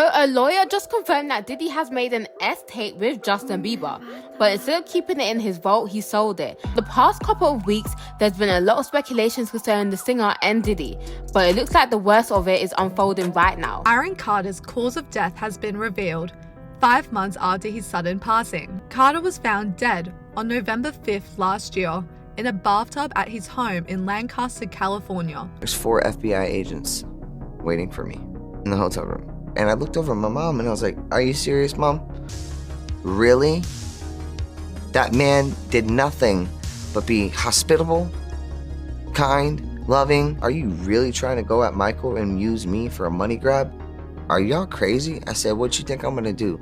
So a lawyer just confirmed that Diddy has made an S-tape with Justin Bieber, but instead of keeping it in his vault, he sold it. The past couple of weeks, there's been a lot of speculations concerning the singer and Diddy, but it looks like the worst of it is unfolding right now. Aaron Carter's cause of death has been revealed 5 months after his sudden passing. Carter was found dead on November 5th last year in a bathtub at his home in Lancaster, California. There's 4 FBI agents waiting for me in the hotel room. And I looked over at my mom and I was like, "Are you serious, Mom? Really? That man did nothing but be hospitable, kind, loving. Are you really trying to go at Michael and use me for a money grab? Are y'all crazy?" I said, "What you think I'm gonna do?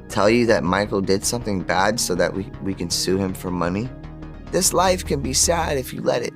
Tell you that Michael did something bad so that we can sue him for money? This life can be sad if you let it.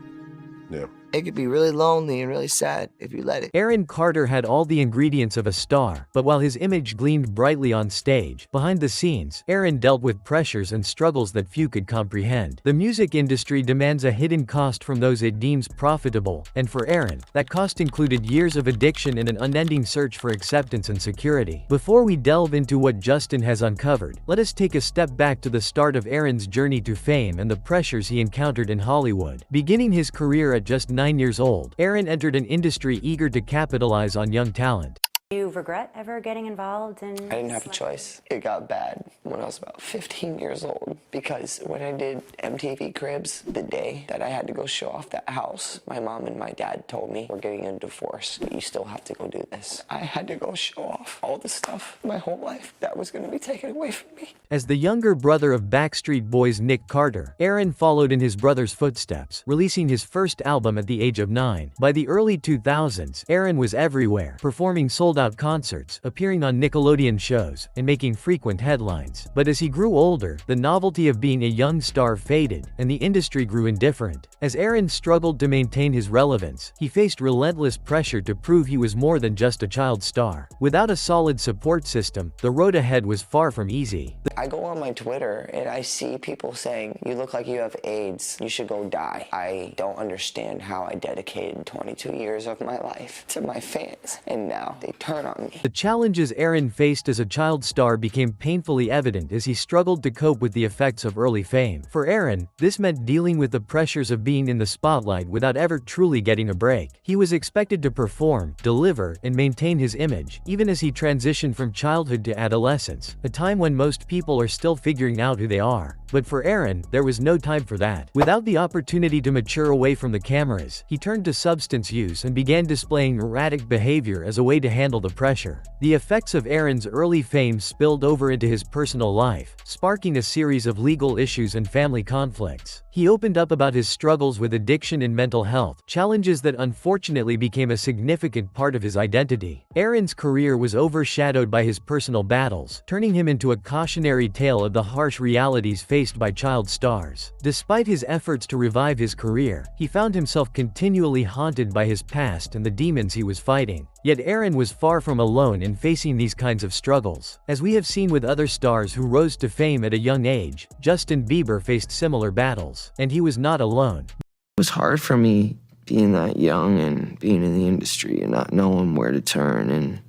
Yeah. It could be really lonely and really sad if you let it." Aaron Carter had all the ingredients of a star, but while his image gleamed brightly on stage, behind the scenes, Aaron dealt with pressures and struggles that few could comprehend. The music industry demands a hidden cost from those it deems profitable, and for Aaron, that cost included years of addiction and an unending search for acceptance and security. Before we delve into what Justin has uncovered, let us take a step back to the start of Aaron's journey to fame and the pressures he encountered in Hollywood. Beginning his career at just 9 years old, Aaron entered an industry eager to capitalize on young talent. Do you regret ever getting involved in... I didn't have a choice. It got bad when I was about 15 years old because when I did MTV Cribs, the day that I had to go show off that house, my mom and my dad told me, "We're getting a divorce, but you still have to go do this." I had to go show off all the stuff my whole life that was going to be taken away from me. As the younger brother of Backstreet Boys' Nick Carter, Aaron followed in his brother's footsteps, releasing his first album at the age of 9. By the early 2000s, Aaron was everywhere, performing sold-out concerts, appearing on Nickelodeon shows, and making frequent headlines. But as he grew older, the novelty of being a young star faded, and the industry grew indifferent. As Aaron struggled to maintain his relevance, he faced relentless pressure to prove he was more than just a child star. Without a solid support system, the road ahead was far from easy. I go on my Twitter and I see people saying, "You look like you have AIDS, you should go die." I don't understand how I dedicated 22 years of my life to my fans, and now they turn on me. The challenges Aaron faced as a child star became painfully evident as he struggled to cope with the effects of early fame. For Aaron, this meant dealing with the pressures of being in the spotlight without ever truly getting a break. He was expected to perform, deliver, and maintain his image, even as he transitioned from childhood to adolescence, a time when most people are still figuring out who they are. But for Aaron, there was no time for that. Without the opportunity to mature away from the cameras, he turned to substance use and began displaying erratic behavior as a way to handle the pressure. The effects of Aaron's early fame spilled over into his personal life, sparking a series of legal issues and family conflicts. He opened up about his struggles with addiction and mental health, challenges that unfortunately became a significant part of his identity. Aaron's career was overshadowed by his personal battles, turning him into a cautionary tale of the harsh realities faced by child stars. Despite his efforts to revive his career, he found himself continually haunted by his past and the demons he was fighting. Yet Aaron was far from alone in facing these kinds of struggles. As we have seen with other stars who rose to fame at a young age, Justin Bieber faced similar battles, and he was not alone. It was hard for me being that young and being in the industry and not knowing where to turn, and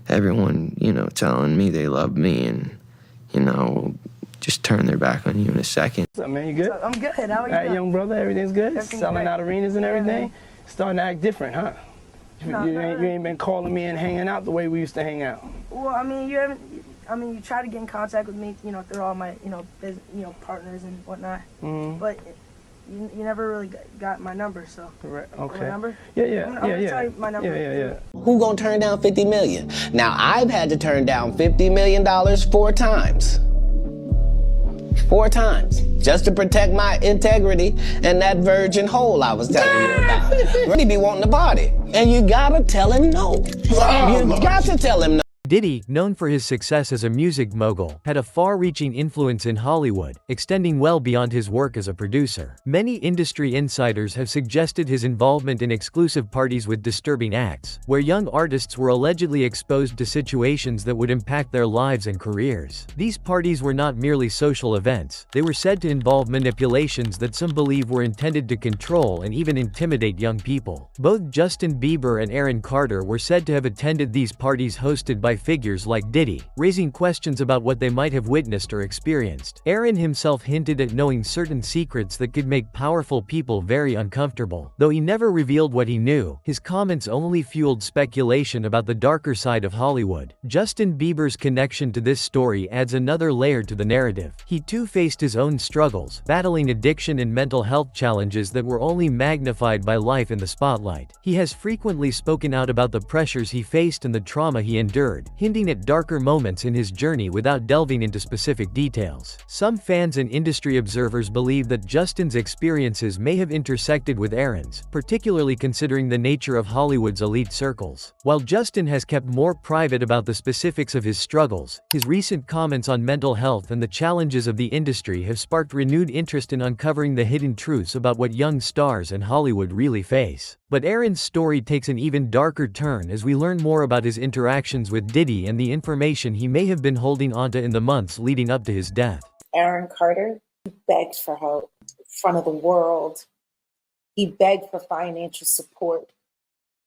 everyone, telling me they love me and, just turn their back on you in a second. What's up, man? You good? I'm good. How are you? All right, young brother, everything's good? Everything's Selling great. out arenas and everything? Yeah. Starting to act different, huh? No, you ain't been calling me and hanging out the way we used to hang out. Well, I mean, you try to get in contact with me, through all my, partners and whatnot. Mm-hmm. But you never really got my number, so. Correct. Okay. My number? Yeah. I'm gonna tell you my number. Yeah. Who gonna turn down $50 million? Now, I've had to turn down $50 million 4 times. 4 times, just to protect my integrity and that virgin hole I was telling you about. Really be wanting to party, and you gotta tell him no. You got to tell him no. Diddy, known for his success as a music mogul, had a far-reaching influence in Hollywood, extending well beyond his work as a producer. Many industry insiders have suggested his involvement in exclusive parties with disturbing acts, where young artists were allegedly exposed to situations that would impact their lives and careers. These parties were not merely social events, they were said to involve manipulations that some believe were intended to control and even intimidate young people. Both Justin Bieber and Aaron Carter were said to have attended these parties hosted by by figures like Diddy, raising questions about what they might have witnessed or experienced. Aaron himself hinted at knowing certain secrets that could make powerful people very uncomfortable. Though he never revealed what he knew, his comments only fueled speculation about the darker side of Hollywood. Justin Bieber's connection to this story adds another layer to the narrative. He too faced his own struggles, battling addiction and mental health challenges that were only magnified by life in the spotlight. He has frequently spoken out about the pressures he faced and the trauma he endured, hinting at darker moments in his journey without delving into specific details. Some fans and industry observers believe that Justin's experiences may have intersected with Aaron's, particularly considering the nature of Hollywood's elite circles. While Justin has kept more private about the specifics of his struggles, his recent comments on mental health and the challenges of the industry have sparked renewed interest in uncovering the hidden truths about what young stars and Hollywood really face. But Aaron's story takes an even darker turn as we learn more about his interactions with Diddy and the information he may have been holding onto in the months leading up to his death. Aaron Carter begged for help in front of the world. He begged for financial support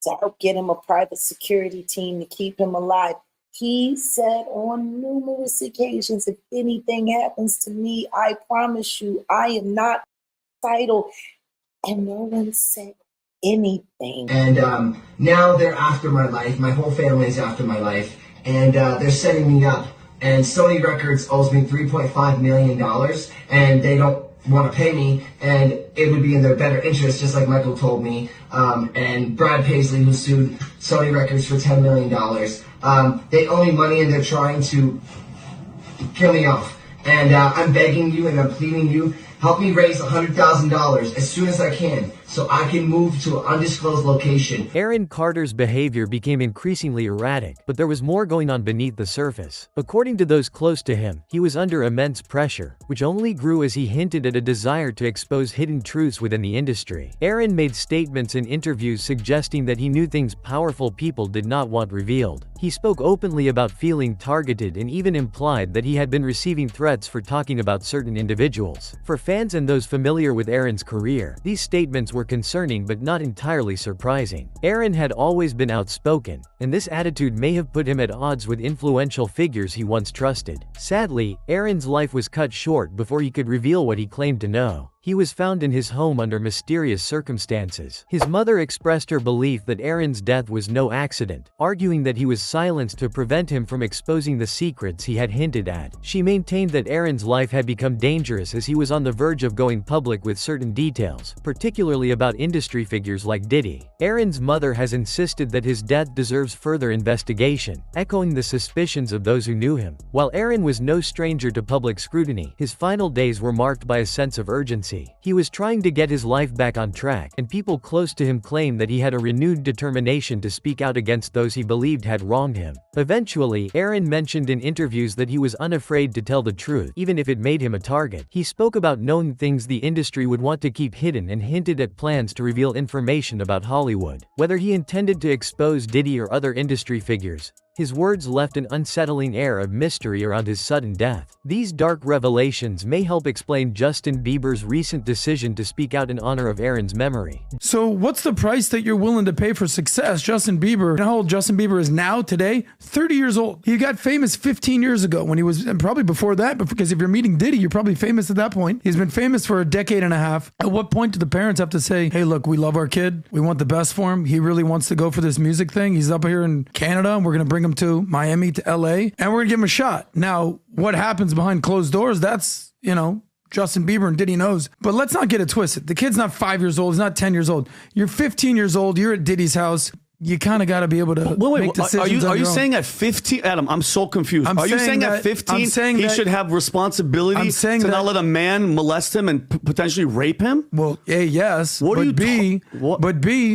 to help get him a private security team to keep him alive. He said on numerous occasions, if anything happens to me, I promise you, I am not suicidal. And no one said anything. And now they're after my life. My whole family's after my life. And they're setting me up. And Sony Records owes me $3.5 million. And they don't want to pay me. And it would be in their better interest, just like Michael told me. And Brad Paisley, who sued Sony Records for $10 million. They owe me money and they're trying to kill me off. And I'm begging you and I'm pleading you, help me raise $100,000 as soon as I can so I can move to an undisclosed location. Aaron Carter's behavior became increasingly erratic, but there was more going on beneath the surface. According to those close to him, he was under immense pressure, which only grew as he hinted at a desire to expose hidden truths within the industry. Aaron made statements in interviews suggesting that he knew things powerful people did not want revealed. He spoke openly about feeling targeted and even implied that he had been receiving threats for talking about certain individuals. For fans and those familiar with Aaron's career, these statements were concerning but not entirely surprising. Aaron had always been outspoken, and this attitude may have put him at odds with influential figures he once trusted. Sadly, Aaron's life was cut short before he could reveal what he claimed to know. He was found in his home under mysterious circumstances. His mother expressed her belief that Aaron's death was no accident, arguing that he was silenced to prevent him from exposing the secrets he had hinted at. She maintained that Aaron's life had become dangerous as he was on the verge of going public with certain details, particularly about industry figures like Diddy. Aaron's mother has insisted that his death deserves further investigation, echoing the suspicions of those who knew him. While Aaron was no stranger to public scrutiny, his final days were marked by a sense of urgency. He was trying to get his life back on track, and people close to him claim that he had a renewed determination to speak out against those he believed had wronged him. Eventually, Aaron mentioned in interviews that he was unafraid to tell the truth, even if it made him a target. He spoke about knowing things the industry would want to keep hidden and hinted at plans to reveal information about Hollywood. Whether he intended to expose Diddy or other industry figures, his words left an unsettling air of mystery around his sudden death. These dark revelations may help explain Justin Bieber's recent decision to speak out in honor of Aaron's memory. So what's the price that you're willing to pay for success? Justin Bieber, how old Justin Bieber is now today? 30 years old. He got famous 15 years ago when he was, and probably before that, because if you're meeting Diddy, you're probably famous at that point. He's been famous for a decade and a half. At what point do the parents have to say, hey, look, we love our kid. We want the best for him. He really wants to go for this music thing. He's up here in Canada and we're going to bring him to Miami, to LA, and we're gonna give him a shot. Now, what happens behind closed doors, that's, Justin Bieber and Diddy knows. But let's not get it twisted. The kid's not 5 years old. He's not 10 years old. You're 15 years old. You're at Diddy's house. You kind of got to be able to make decisions. Are you saying at 15, Adam? I'm so confused. Are you saying at 15 he should have responsibility to not let a man molest him and potentially rape him? Well, A, yes. But B,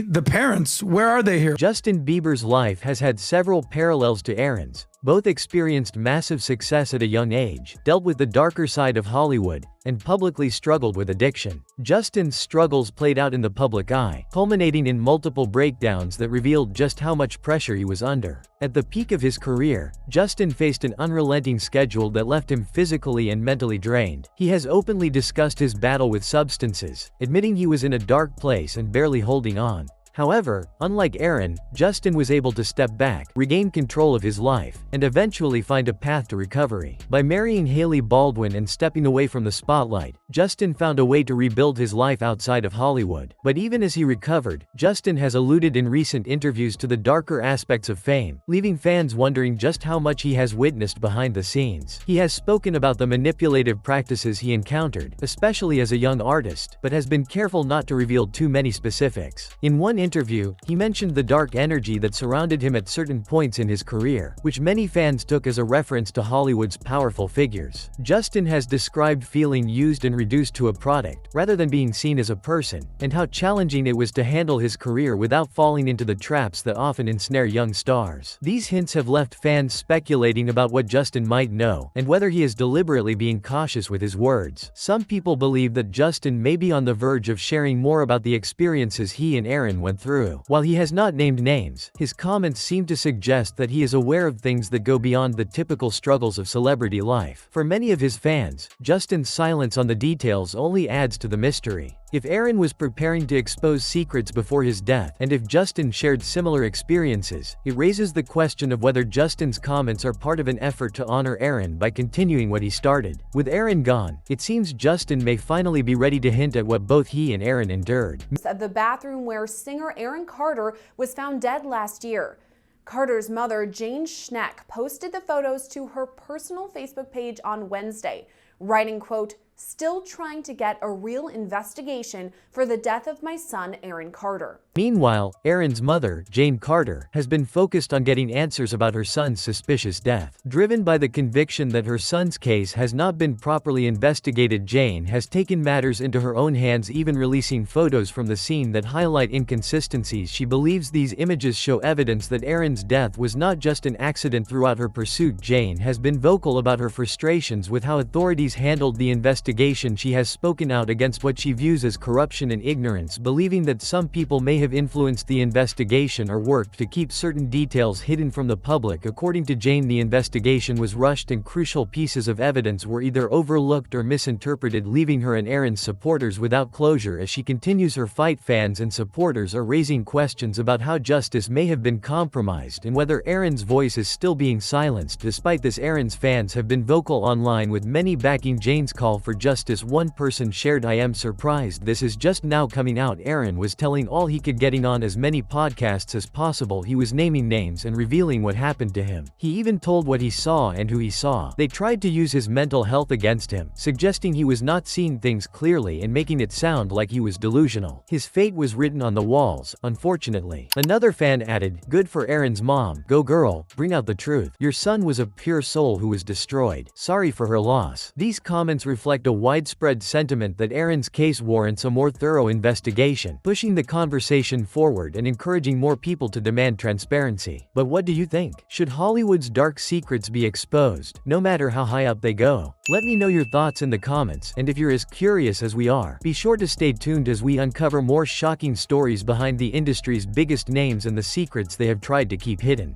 the parents, where are they here? Justin Bieber's life has had several parallels to Aaron's. Both experienced massive success at a young age, dealt with the darker side of Hollywood, and publicly struggled with addiction. Justin's struggles played out in the public eye, culminating in multiple breakdowns that revealed just how much pressure he was under. At the peak of his career, Justin faced an unrelenting schedule that left him physically and mentally drained. He has openly discussed his battle with substances, admitting he was in a dark place and barely holding on. However, unlike Aaron, Justin was able to step back, regain control of his life, and eventually find a path to recovery. By marrying Hailey Baldwin and stepping away from the spotlight, Justin found a way to rebuild his life outside of Hollywood. But even as he recovered, Justin has alluded in recent interviews to the darker aspects of fame, leaving fans wondering just how much he has witnessed behind the scenes. He has spoken about the manipulative practices he encountered, especially as a young artist, but has been careful not to reveal too many specifics. In one interview, he mentioned the dark energy that surrounded him at certain points in his career, which many fans took as a reference to Hollywood's powerful figures. Justin has described feeling used and reduced to a product, rather than being seen as a person, and how challenging it was to handle his career without falling into the traps that often ensnare young stars. These hints have left fans speculating about what Justin might know, and whether he is deliberately being cautious with his words. Some people believe that Justin may be on the verge of sharing more about the experiences he and Aaron went through. While he has not named names, his comments seem to suggest that he is aware of things that go beyond the typical struggles of celebrity life. For many of his fans, Justin's silence on the details only adds to the mystery. If Aaron was preparing to expose secrets before his death, and if Justin shared similar experiences, it raises the question of whether Justin's comments are part of an effort to honor Aaron by continuing what he started. With Aaron gone, it seems Justin may finally be ready to hint at what both he and Aaron endured. At the bathroom where singer Aaron Carter was found dead last year. Carter's mother, Jane Schneck, posted the photos to her personal Facebook page on Wednesday, writing, quote, "Still trying to get a real investigation for the death of my son, Aaron Carter." Meanwhile, Aaron's mother, Jane Carter, has been focused on getting answers about her son's suspicious death. Driven by the conviction that her son's case has not been properly investigated, Jane has taken matters into her own hands, even releasing photos from the scene that highlight inconsistencies. She believes these images show evidence that Aaron's death was not just an accident. Throughout her pursuit, Jane has been vocal about her frustrations with how authorities handled the investigation. She has spoken out against what she views as corruption and ignorance, believing that some people may have influenced the investigation or worked to keep certain details hidden from the public. According to Jane, the investigation was rushed and crucial pieces of evidence were either overlooked or misinterpreted, leaving her and Aaron's supporters without closure. As she continues her fight, fans and supporters are raising questions about how justice may have been compromised and whether Aaron's voice is still being silenced. Despite this, Aaron's fans have been vocal online, with many backing Jane's call for justice. One person shared, "I am surprised this is just now coming out. Aaron was telling all he could, getting on as many podcasts as possible. He was naming names and revealing what happened to him. He even told what he saw and who he saw. They tried to use his mental health against him, suggesting he was not seeing things clearly and making it sound like he was delusional. His fate was written on the walls, unfortunately." Another fan added, "Good for Aaron's mom. Go girl, bring out the truth. Your son was a pure soul who was destroyed. Sorry for her loss." These comments reflect a widespread sentiment that Aaron's case warrants a more thorough investigation, pushing the conversation forward and encouraging more people to demand transparency. But what do you think? Should Hollywood's dark secrets be exposed, no matter how high up they go? Let me know your thoughts in the comments, and if you're as curious as we are, be sure to stay tuned as we uncover more shocking stories behind the industry's biggest names and the secrets they have tried to keep hidden.